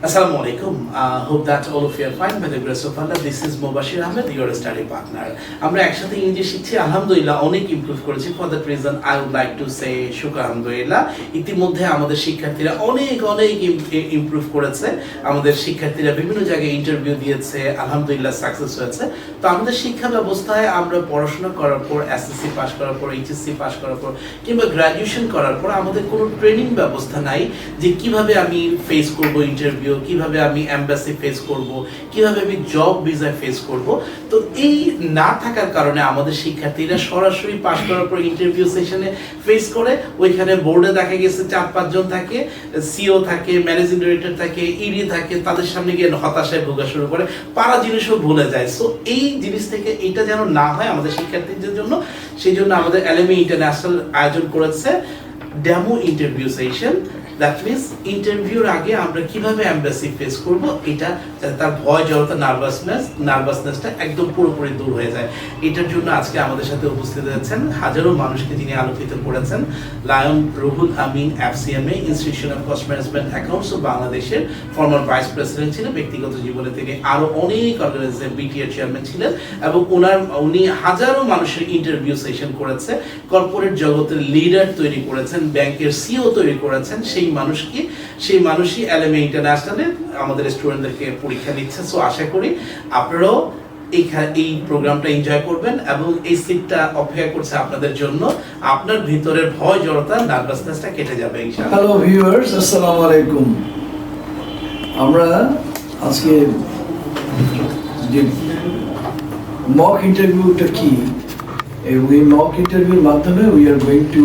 Assalamu alaikum. Hope that all of you are fine by the grace of Allah. This is Mobashir Ahamed, your study partner. আমরা একসাথে ইংরেজি শিখছি, আলহামদুলিল্লাহ অনেক improve করেছি। For that reason I would like to say শুকর আলহামদুলিল্লাহ। ইতিমধ্যে আমাদের শিক্ষার্থীরা অনেক ইমপ্রুভ করেছে। আমাদের শিক্ষার্থীরা বিভিন্ন জায়গায় ইন্টারভিউ দিয়েছে, আলহামদুলিল্লাহ সাকসেস হয়েছে। তো আমাদের শিক্ষা ব্যবস্থায় আমরা পড়াশোনা করার পর, এসএসসি পাস করার পর, এইচএসসি পাস করার পর কিংবা গ্র্যাজুয়েশন করার পর আমাদের কোনো ট্রেনিং ব্যবস্থা নাই যে কিভাবে আমি ফেস করব ইন্টারভিউ, কিভাবে আমি এমবাসি ফেস করব, কিভাবে আমি জব ভিসা ফেস করব। তো এই না থাকার কারণে আমাদের শিক্ষার্থীরা সরাসরি পাস করার পর ইন্টারভিউ সেশনে ফেস করে, ওইখানে বোর্ডে দেখা গেছে 4-5 জন থাকে, সিও থাকে, ম্যানেজিং ডিরেক্টর থাকে, ইডি থাকে, তাদের সামনে গিয়ে হতাশায় ভোগা শুরু করে, পারা জিনিসও ভুলে যায়। সো এই জিনিস থেকে এটা যেন না হয় আমাদের শিক্ষার্থীদের জন্য, সেই জন্য আমাদের এলএমই ইন্টারন্যাশনাল আয়োজন করেছে demo interview session. That means ইন্টারভিউর আগে আমরা কিভাবে এমবাসি ফেস করব, এটা তার ভয়, জড়তা, নার্ভাসনেসটা একদম পুরোপুরি দূর হয়ে যায়। এটার জন্য আজকে আমাদের সাথে উপস্থিত আছেন হাজারো মানুষকে যিনি আলোকিত করেছেন, Lion Ruhul Amin FCMA institution of cost management accounts ও বাংলাদেশের ফর্মার ভাইস প্রেসিডেন্ট ছিলেন। ব্যক্তিগত জীবনে তিনি আরো অনেক অর্গানাইজেশন BTR চেয়ারম্যান ছিলেন এবং উনি হাজারো মানুষের ইন্টারভিউ সেশন করেছে, কর্পোরেট জগতের লিডার তৈরি করেছেন, ব্যাংকের সিও তৈরি করেছেন। সেই মানুষই এলএমএ ইন্টারন্যাশনালে আমাদের স্টুডেন্টদেরকে পরীক্ষা দিচ্ছে। সো আশা করি আপনারাও এই প্রোগ্রামটা এনজয় করবেন এবং এই সিটটা অপেক্ষা করছে আপনাদের জন্য। আপনার ভিতরের ভয়, জড়তা, নার্ভাসনেসটা কেটে যাবে ইনশাআল্লাহ। হ্যালো ভিউয়ার্স, আসসালামু আলাইকুম। আমরা আজকে যে মক ইন্টারভিউটা কি, এই মক ইন্টারভিউর মাধ্যমে we are going to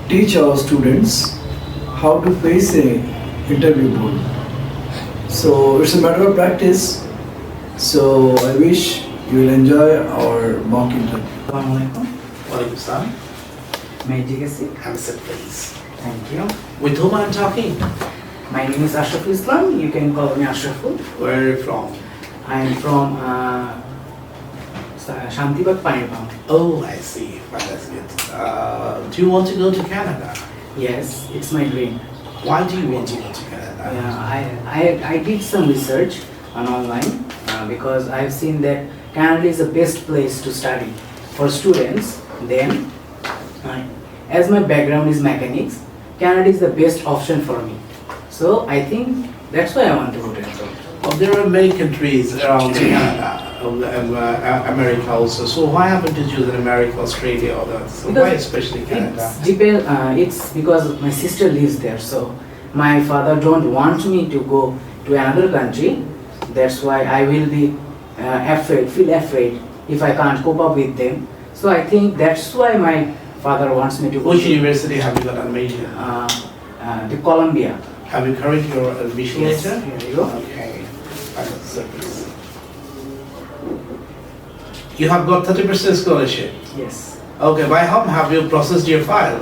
teach hour students how to face a interview board. So it's a matter of practice. So I wish you will enjoy our mock interview. Assalamualaikum. Walaikum salam. May I take a seat? Have a seat, please. Thank you. With whom I'm talking? My name is Ashraful Islam. You can call me Ashraful. Where are you from? I am from Shantibag, Panipam. Oh, I see. That's good. Do you want to go to Canada? Yes, it's my dream. Why do you want to go to Canada? I did some research on online because I've seen that Canada is the best place to study for students. Then, as my background is mechanics, Canada is the best option for me. So I think that's why I want to go to Canada. Well, there are many countries around Canada, America also. So why haven't you chosen America, Australia, or that? So why especially Canada? It's because my sister lives there. So my father don't want me to go to another country. That's why I will be feel afraid if I can't cope up with them. So I think that's why my father wants me to go. Which university have you got admission? The Columbia. Have you corrected your admission Yes, letter? here you go. Okay. You have got 30% scholarship. Yes. Okay, by whom have you processed your file?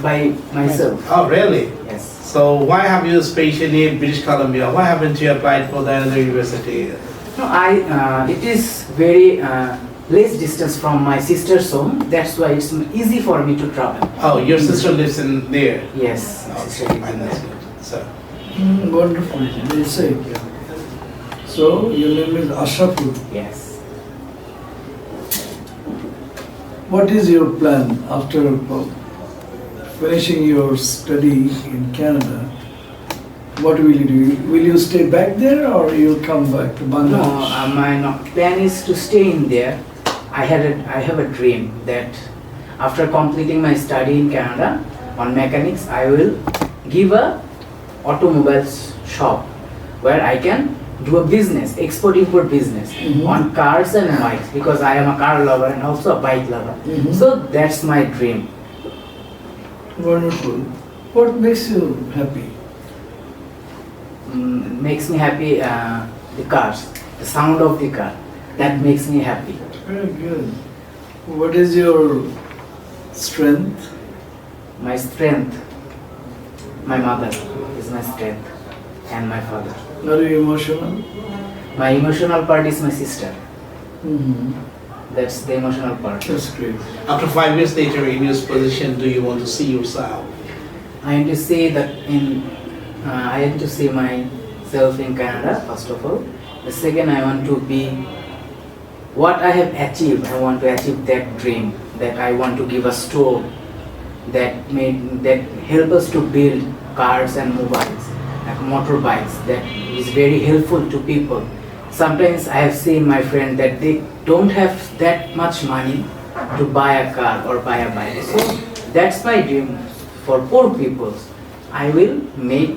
By myself. Oh, really? Yes. So why have you especially British Columbia? Why haven't you applied for the other university? No, it is very less distance from my sister's home. That's why it's easy for me to travel. Oh, your sister lives in there? Yes. Okay, fine, that's good. So, Wonderful. Well said. So your name is Ashraful. Yes. What is your plan after finishing your study in Canada? What will you do? Will you stay back there or you'll come back to No, Bangladesh? my plan is to stay in there. I have a dream that after completing my study in Canada on mechanics, I will give a automobile shop where I can do a business, export-import business on cars and bikes, because I am a car lover and also a bike lover. So that's my dream. Wonderful. What makes you happy? Makes me happy the cars, the sound of the car. That makes me happy. Very good. What is your strength? My strength, my mother is my strength, and my father. Are you emotional? My emotional part is my sister. Mm-hmm. That's the emotional part. That's great. after 5 years later in this position, do you want to see yourself? I want to say that in I want to see myself in Canada, first of all. The second, I want to be what I have achieved. I want to achieve that dream, that I want to give a store that help us to build cars and mobiles, like motorbikes, that is very helpful to people. Sometimes I have seen my friend that they don't have that much money to buy a car or buy a bike. So that's my dream for poor people. I will make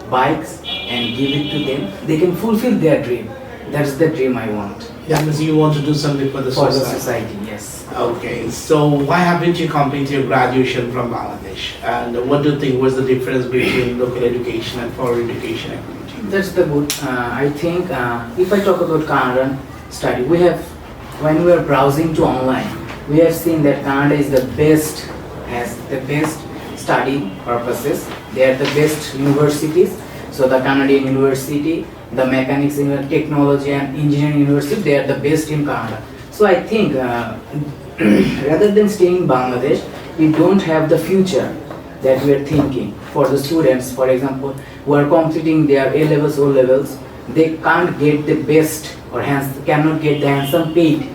bikes and give it to them. They can fulfill their dream. That's the dream I want. That means you want to do something for the For the society. society, yes. Okay, so why haven't you completed your graduation from Bangladesh? And what do you think was the difference between local education and foreign education activity? That's the good. I think if I talk about Canadian study, when we are browsing to online, we have seen that Canada is the best, has the best study purposes. They are the best universities. So the Canadian University, the Mechanics Technology and Engineering University, they are the best in Canada. So I think rather than staying in Bangladesh, we don't have the future that we are thinking for the students. For example, who are completing their A levels, O levels, they can't get the best or cannot get the handsome paid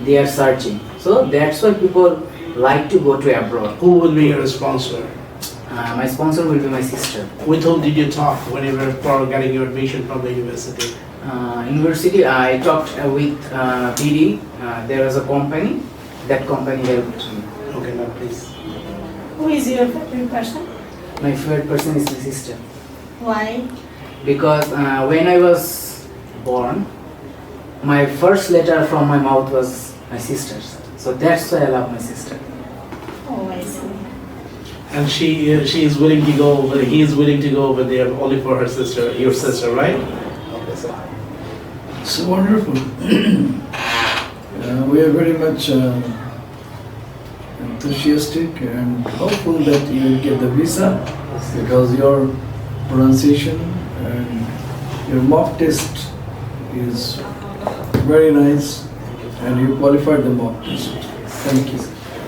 they are searching. So that's why people like to go to abroad. Who will be your sponsor? My sponsor will be my sister. With whom did you talk when you were getting your admission from the university? University, I talked with PD. There was a company. That company helped me. Okay, now please. Who is your favorite person? My favorite person is my sister. Why? Because when I was born, my first letter from my mouth was my sister's. So that's why I love my sister. Oh, I see. And she is willing to go over. He is willing to go over there only for her sister, your sister, right? Okay, so. It's wonderful. We are very much enthusiastic and hopeful that you will get the visa, because your pronunciation and your mock test is very nice and you qualified the mock test. Thank you.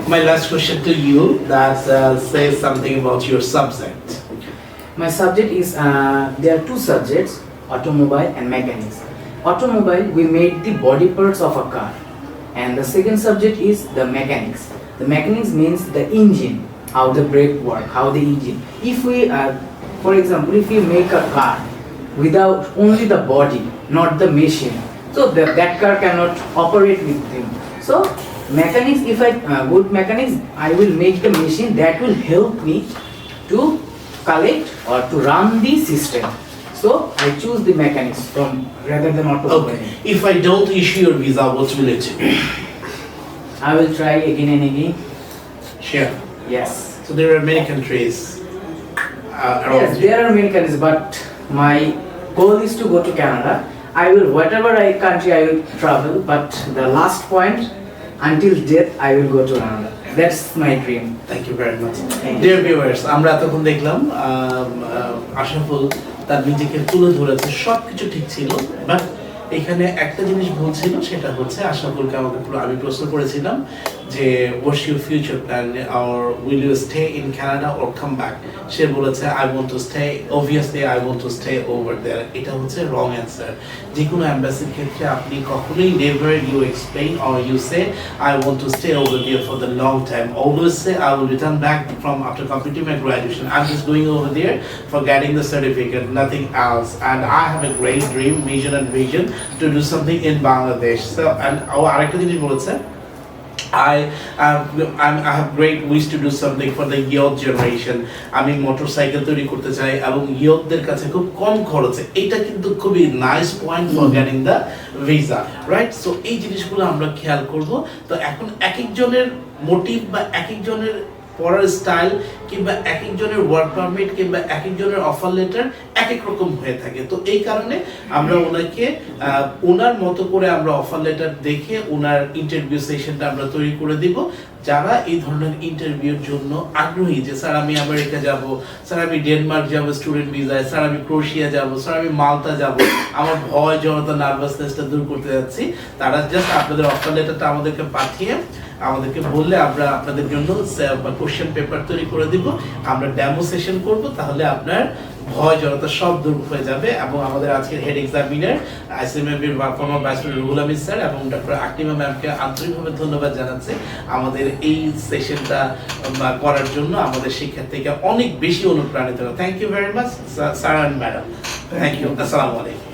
My last question to you, that says something about your subject. My subject is, there are two subjects, automobile and mechanics. Automobile, we made the body parts of a car. And the second subject is the mechanics. The mechanics means the engine, how the brake work, how the engine. If we, for example, if we make a car without only the body, not the machine, so that car cannot operate with them. So mechanics, if I go to mechanics, I will make the machine that will help me to collect or to run the system. So I choose the mechanics from rather than automobile. Okay. If I don't issue your visa, what will it do? I will try again and again. Sure. Yes. So there are many countries around Yes, you. there are many countries, but my goal is to go to Canada. I will, whatever country I will travel, but the last point, until death, I will go to Canada. That's my dream. Thank you very much. Thank you. Dear viewers, আমরা এতক্ষণ দেখলাম আশাফুল তার নিজেকে তুলে ধরেছে, সবকিছু ঠিক ছিল, বাট এখানে একটা জিনিস ভুল ছিল, সেটা হচ্ছে আশাফুলকে আমি প্রশ্ন করেছিলাম যে what's your future plan, or will you stay in Canada or come back? সে বলেছে I want to stay, obviously I want to stay over there. এটা হচ্ছে wrong answer. যে কোনো এমবাসির ক্ষেত্রে আপনি কখনোই never you explain or you say I want to stay over there for the long time. Always say I will return back from after completing my graduation. I'm just going over there for getting the certificate, nothing else. And I have a great dream, mission and vision to do something in Bangladesh. So, and আরেকটা জিনিস বলেছে, I have great wish to do something for the youth generation. আমি motorcycle তৈরি করতে চাই এবং ইয়ুথদের কাছে খুব কম খরচে। এটা কিন্তু খুবই nice point for getting the visa, right? So এই জিনিসগুলো আমরা খেয়াল করব। তো এখন এক একজনের মোটিভ বা এক একজনের পড়ার স্টাইল কিংবা এক একজনের ওয়ার্ক পারমিট কিংবা এক একজনের অফার লেটার এক এক রকম হয়ে থাকে। তো এই কারণে আমরা ওনাকে ওনার মতো করে আমরা অফার লেটার দেখে ওনার ইন্টারভিউ সেশনটা আমরা তৈরি করে দিব। যারা এই ধরনের ইন্টারভিউর জন্য আগ্রহী যে স্যার আমি আমেরিকা যাব, স্যার আমি ডেনমার্ক যাব স্টুডেন্ট ভিসায়, স্যার আমি ক্রোয়েশিয়া যাব, স্যার আমি মাল্টা যাব, আমার ভয় জড়তা নার্ভাসনেসটা দূর করতে যাচ্ছি, তারা জাস্ট আপনাদের অফার লেটারটা আমাদেরকে পাঠিয়ে আমাদেরকে বললে আমরা আপনাদের জন্য কোশ্চেন পেপার তৈরি করে দিব, আমরা ডেমো সেশন করব, তাহলে আপনার ভয় জড়তা সব দূর হয়ে যাবে এবং আমাদের আজকের হেড এক্সামিনার আইসিএমএবির former vice president Ruhul Amin sir এবং ডক্টর আকলিমা ম্যামকে আন্তরিকভাবে ধন্যবাদ জানাচ্ছি আমাদের এই সেশনটা করার জন্য আমাদের শিক্ষার্থীকে অনেক বেশি অনুপ্রাণিত। Thank you very much sir and madam. Thank you. আসসালামু আলাইকুম।